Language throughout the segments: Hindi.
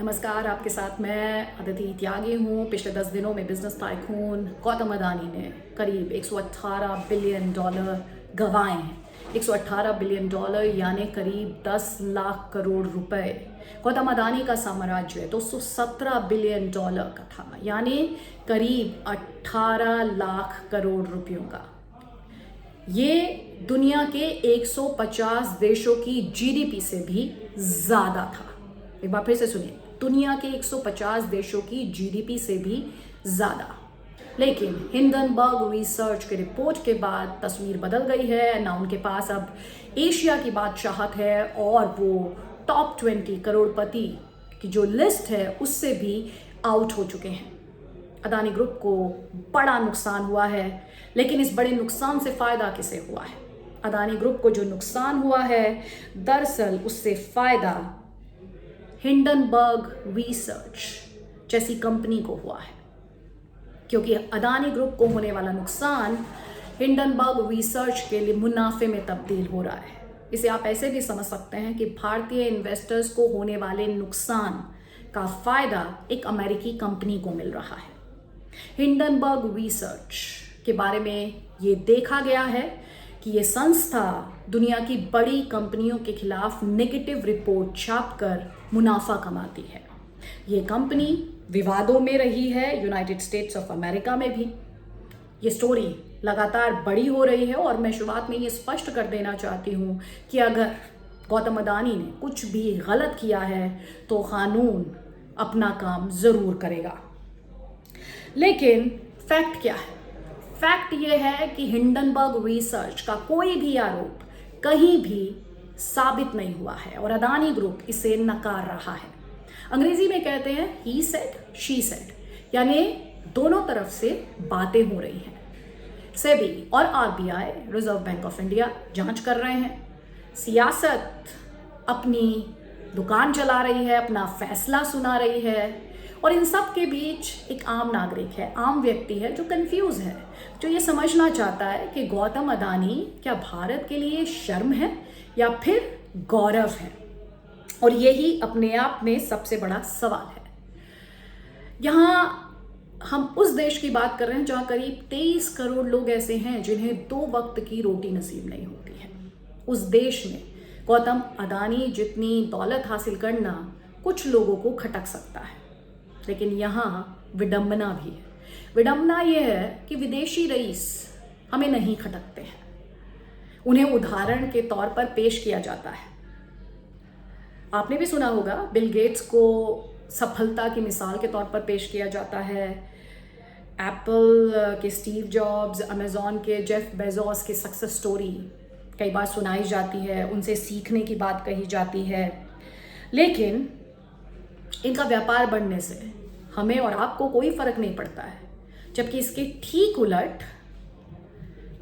नमस्कार, आपके साथ मैं अदिति त्यागी हूँ। पिछले 10 दिनों में बिजनेस टाइकून गौतम अदानी ने करीब 118 बिलियन डॉलर गंवाए हैं। 118 बिलियन डॉलर यानी करीब 10 लाख करोड़ रुपए। गौतम अदानी का साम्राज्य 217 बिलियन डॉलर का था, यानी करीब 18 लाख करोड़ रुपयों का। ये दुनिया के 150 देशों की जीडीपी से भी ज्यादा था। एक बार फिर से सुनिए, दुनिया के 150 देशों की जीडीपी से भी ज्यादा। लेकिन हिंडनबर्ग रिसर्च के रिपोर्ट के बाद तस्वीर बदल गई है। ना उनके पास अब एशिया की बादशाहत है और वो टॉप 20 करोड़पति की जो लिस्ट है उससे भी आउट हो चुके हैं। अदानी ग्रुप को बड़ा नुकसान हुआ है, लेकिन इस बड़े नुकसान से फायदा किसे हुआ है? अदानी ग्रुप को जो नुकसान हुआ है, दरअसल उससे फायदा हिंडनबर्ग रिसर्च जैसी कंपनी को हुआ है, क्योंकि अदानी ग्रुप को होने वाला नुकसान हिंडनबर्ग रिसर्च के लिए मुनाफे में तब्दील हो रहा है। इसे आप ऐसे भी समझ सकते हैं कि भारतीय इन्वेस्टर्स को होने वाले नुकसान का फायदा एक अमेरिकी कंपनी को मिल रहा है। हिंडनबर्ग रिसर्च के बारे में ये देखा गया है कि ये संस्था दुनिया की बड़ी कंपनियों के खिलाफ नेगेटिव रिपोर्ट छापकर मुनाफा कमाती है। ये कंपनी विवादों में रही है, यूनाइटेड स्टेट्स ऑफ अमेरिका में भी। ये स्टोरी लगातार बड़ी हो रही है और मैं शुरुआत में ये स्पष्ट कर देना चाहती हूँ कि अगर गौतम अदानी ने कुछ भी गलत किया है तो कानून अपना काम जरूर करेगा। लेकिन फैक्ट क्या है? फैक्ट ये है कि हिंडनबर्ग रिसर्च का कोई भी आरोप कहीं भी साबित नहीं हुआ है और अदानी ग्रुप इसे नकार रहा है। अंग्रेजी में कहते हैं ही सेड शी सेड, यानी दोनों तरफ से बातें हो रही हैं। सेबी और RBI, reserve bank of India, जांच कर रहे हैं। सियासत अपनी दुकान चला रही है, अपना फैसला सुना रही है, और इन सब के बीच एक आम नागरिक है, आम व्यक्ति है जो कंफ्यूज है, जो ये समझना चाहता है कि गौतम अदानी क्या भारत के लिए शर्म है या फिर गौरव है। और यही अपने आप में सबसे बड़ा सवाल है। यहाँ हम उस देश की बात कर रहे हैं जहाँ करीब 23 करोड़ लोग ऐसे हैं जिन्हें 2 वक्त की रोटी नसीब नहीं होती है। उस देश में गौतम अदानी जितनी दौलत हासिल करना कुछ लोगों को खटक सकता है, लेकिन यहाँ विडंबना भी है। विडंबना यह है कि विदेशी रईस हमें नहीं खटकते हैं, उन्हें उदाहरण के तौर पर पेश किया जाता है। आपने भी सुना होगा, बिल गेट्स को सफलता की मिसाल के तौर पर पेश किया जाता है। एप्पल के स्टीव जॉब्स, अमेजॉन के जेफ बेजोस की सक्सेस स्टोरी कई बार सुनाई जाती है, उनसे सीखने की बात कही जाती है। लेकिन इनका व्यापार बढ़ने से हमें और आपको कोई फर्क नहीं पड़ता है, जबकि इसके ठीक उलट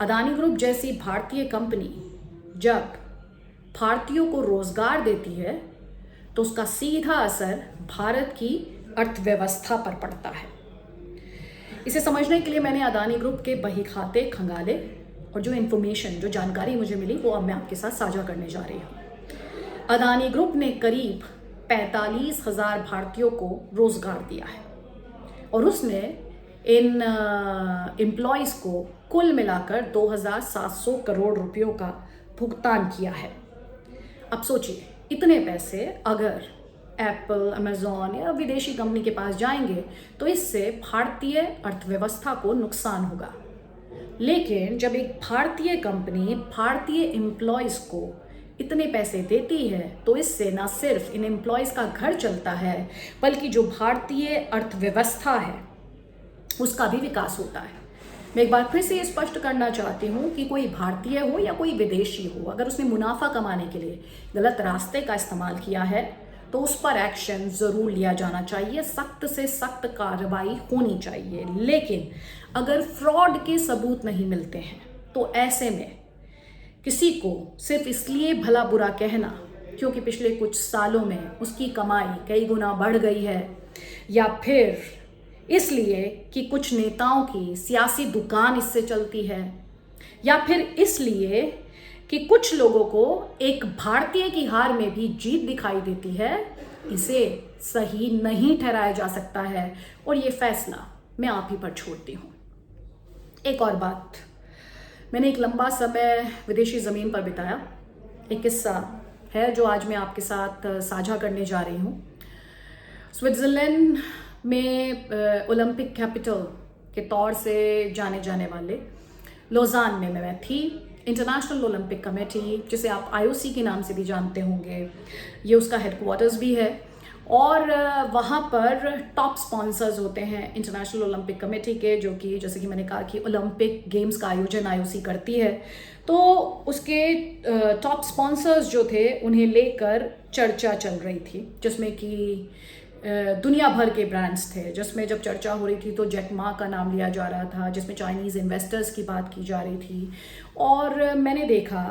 अदानी ग्रुप जैसी भारतीय कंपनी जब भारतीयों को रोजगार देती है तो उसका सीधा असर भारत की अर्थव्यवस्था पर पड़ता है। इसे समझने के लिए मैंने अदानी ग्रुप के बही खाते खंगाले और जो इन्फॉर्मेशन, जो जानकारी मुझे मिली वो अब मैं आपके साथ साझा करने जा रही हूँ। अदानी ग्रुप ने करीब 45,000 भारतीयों को रोजगार दिया है और उसने इन एम्प्लॉयज़ को कुल मिलाकर 2,700 करोड़ रुपयों का भुगतान किया है। अब सोचिए, इतने पैसे अगर एप्पल, अमेजॉन या विदेशी कंपनी के पास जाएंगे तो इससे भारतीय अर्थव्यवस्था को नुकसान होगा। लेकिन जब एक भारतीय कंपनी भारतीय एम्प्लॉयज़ को इतने पैसे देती है तो इससे ना सिर्फ इन एम्प्लॉयज़ का घर चलता है, बल्कि जो भारतीय अर्थव्यवस्था है उसका भी विकास होता है। मैं एक बार फिर से ये स्पष्ट करना चाहती हूँ कि कोई भारतीय हो या कोई विदेशी हो, अगर उसने मुनाफा कमाने के लिए गलत रास्ते का इस्तेमाल किया है तो उस पर एक्शन ज़रूर लिया जाना चाहिए, सख्त से सख्त कार्रवाई होनी चाहिए। लेकिन अगर फ्रॉड के सबूत नहीं मिलते हैं तो ऐसे में किसी को सिर्फ इसलिए भला बुरा कहना क्योंकि पिछले कुछ सालों में उसकी कमाई कई गुना बढ़ गई है, या फिर इसलिए कि कुछ नेताओं की सियासी दुकान इससे चलती है, या फिर इसलिए कि कुछ लोगों को एक भारतीय की हार में भी जीत दिखाई देती है, इसे सही नहीं ठहराया जा सकता है और ये फैसला मैं आप ही पर छोड़ती हूँ। एक और बात, मैंने एक लंबा समय विदेशी ज़मीन पर बिताया। एक किस्सा है जो आज मैं आपके साथ साझा करने जा रही हूँ। स्विट्ज़रलैंड में ओलंपिक कैपिटल के तौर से जाने जाने वाले लोजान में मैं थी। इंटरनेशनल ओलंपिक कमेटी, जिसे आप IOC के नाम से भी जानते होंगे, ये उसका हेडक्वार्टर्स भी है और वहाँ पर टॉप स्पॉन्सर्स होते हैं इंटरनेशनल ओलंपिक कमेटी के, जो कि जैसे कि मैंने कहा कि ओलंपिक गेम्स का आयोजन IOC करती है। तो उसके टॉप स्पॉन्सर्स जो थे उन्हें लेकर चर्चा चल रही थी, जिसमें कि दुनिया भर के ब्रांड्स थे। जिसमें जब चर्चा हो रही थी तो जैक मा का नाम लिया जा रहा था, जिसमें चाइनीज़ इन्वेस्टर्स की बात की जा रही थी। और मैंने देखा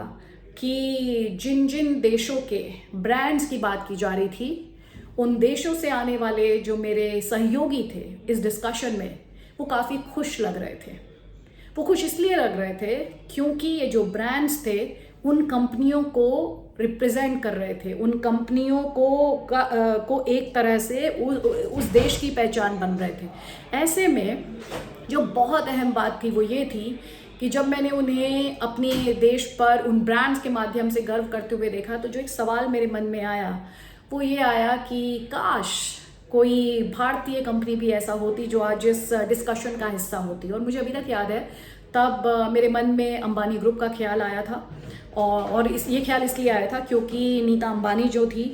कि जिन जिन देशों के ब्रांड्स की बात की जा रही थी, उन देशों से आने वाले जो मेरे सहयोगी थे इस डिस्कशन में, वो काफ़ी खुश लग रहे थे। वो खुश इसलिए लग रहे थे क्योंकि ये जो ब्रांड्स थे उन कंपनियों को रिप्रेजेंट कर रहे थे, उन कंपनियों को एक तरह से उस देश की पहचान बन रहे थे। ऐसे में जो बहुत अहम बात थी वो ये थी कि जब मैंने उन्हें अपने देश पर उन ब्रांड्स के माध्यम से गर्व करते हुए देखा, तो जो एक सवाल मेरे मन में आया वो ये आया कि काश कोई भारतीय कंपनी भी ऐसा होती जो आज इस डिस्कशन का हिस्सा होती। और मुझे अभी तक याद है, तब मेरे मन में अंबानी ग्रुप का ख्याल आया था। और ये ख्याल इसलिए आया था क्योंकि नीता अंबानी जो थी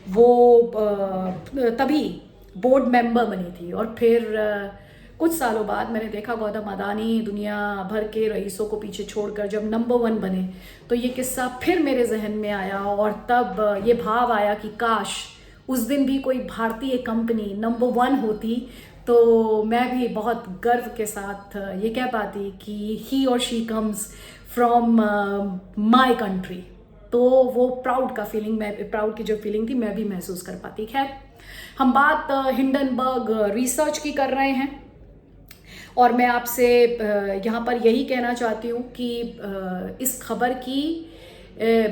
वो तभी बोर्ड मेंबर बनी थी। और फिर कुछ सालों बाद मैंने देखा गौतम अदानी दुनिया भर के रईसों को पीछे छोड़कर जब नंबर 1 बने, तो ये किस्सा फिर मेरे जहन में आया। और तब ये भाव आया कि काश उस दिन भी कोई भारतीय कंपनी नंबर 1 होती, तो मैं भी बहुत गर्व के साथ ये कह पाती कि ही और she comes from my country. तो वो प्राउड की जो फीलिंग थी मैं भी महसूस कर पाती। खैर, हम बात हिंडनबर्ग रिसर्च की कर रहे हैं और मैं आपसे यहाँ पर यही कहना चाहती हूँ कि इस खबर की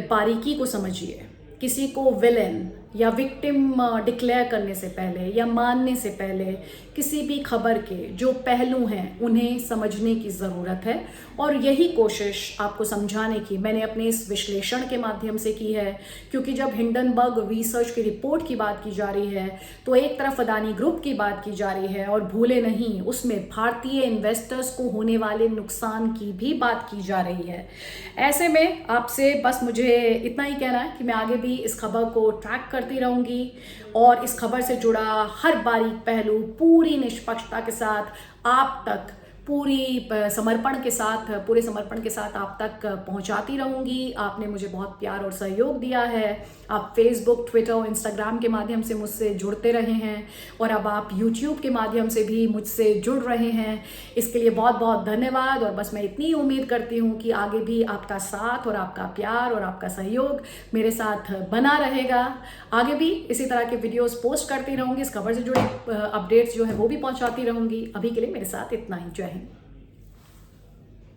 बारीकी को समझिए। किसी को विलेन या विक्टिम डिक्लेयर करने से पहले या मानने से पहले किसी भी खबर के जो पहलू हैं उन्हें समझने की ज़रूरत है। और यही कोशिश आपको समझाने की मैंने अपने इस विश्लेषण के माध्यम से की है। क्योंकि जब हिंडनबर्ग रिसर्च की रिपोर्ट की बात की जा रही है तो एक तरफ अदानी ग्रुप की बात की जा रही है और भूले नहीं उसमें भारतीय इन्वेस्टर्स को होने वाले नुकसान की भी बात की जा रही है। ऐसे में आपसे बस मुझे इतना ही कहना है कि मैं आगे भी इस खबर को ट्रैक करती रहूँगी और इस खबर से जुड़ा हर बारीक पहलू पूरी निष्पक्षता के साथ आप तक पूरे समर्पण के साथ आप तक पहुंचाती रहूंगी। आपने मुझे बहुत प्यार और सहयोग दिया है। आप फेसबुक, ट्विटर और इंस्टाग्राम के माध्यम से मुझसे जुड़ते रहे हैं और अब आप यूट्यूब के माध्यम से भी मुझसे जुड़ रहे हैं। इसके लिए बहुत बहुत धन्यवाद। और बस मैं इतनी उम्मीद करती हूँ कि आगे भी आपका साथ और आपका प्यार और आपका सहयोग मेरे साथ बना रहेगा। आगे भी इसी तरह के वीडियोस पोस्ट करती रहूँगी, इस खबर से जुड़े अपडेट्स जो है वो भी पहुँचाती रहूँगी। अभी के लिए मेरे साथ इतना ही। जय हिंद।